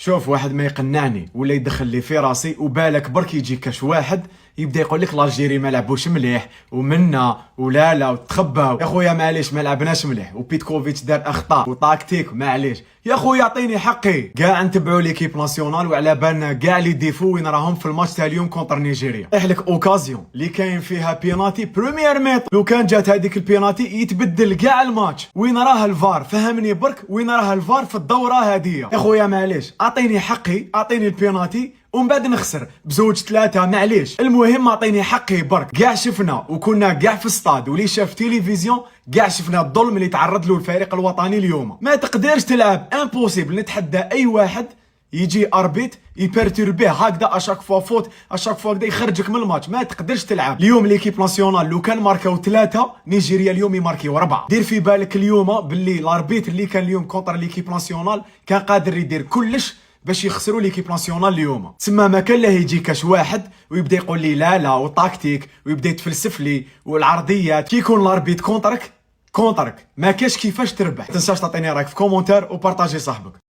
شوف، واحد ما يقنعني ولا يدخل لي في راسي وبالك برك يجي كاش واحد يبدا يقول لك الجيري ما لعبوش مليح ومنا ولا لا وتخباو. يا خويا معليش ما لعبناش مليح وبيتكوفيتش دار اخطاء وتاكتيك معليش. يا خويا عطيني حقي. كاع نتبعوا ليكيب ناسيونال وعلى بالنا كاع لي ديفو وين راهم في الماتش تاع اليوم كونتر نيجيريا. طيح لك اوكازيون اللي كاين فيها بيناتي بروميير ميط، لو كان جات هذيك البيناتي يتبدل كاع الماتش. وين راه الفار؟ فهمني برك وين راه الفار في الدوره هذه. يا خويا معليش اعطيني حقي، اعطيني البيناتي ومن بعد نخسر بزوج ثلاثة معليش. المهم اعطيني حقي برك. كاع شفنا وكنا كاع في الصاد واللي شاف تيليفزيون كاع شفنا الظلم اللي تعرض له الفريق الوطني اليوم. ما تقدرش تلعب امبوسيبل. نتحدى اي واحد يجي اربيت يبرتوربيه هكذا اشاك فوا فوت اشاك فوا هكذا يخرجك من الماتش. ما تقدرش تلعب اليوم. ليكيب ناسيونال لو كان ماركاو ثلاثة نيجيريا اليوم يماركيو 4. دير في بالك اليوم باللي الاربيت اللي كان اليوم كونتر ليكيب ناسيونال كان قادر يدير كلش باش يخسروا ليكيب ناسيونال اليوم. تسمى ما كان له يجي كاش واحد ويبدا يقول لي لا لا وطاكتيك ويبدا يتفلسف لي والعرضيات. كي يكون الاربيت كونترك ما كاش كيفاش تربح. تنساش تعطيني رايك في كومونتير وبارطاجي صاحبك.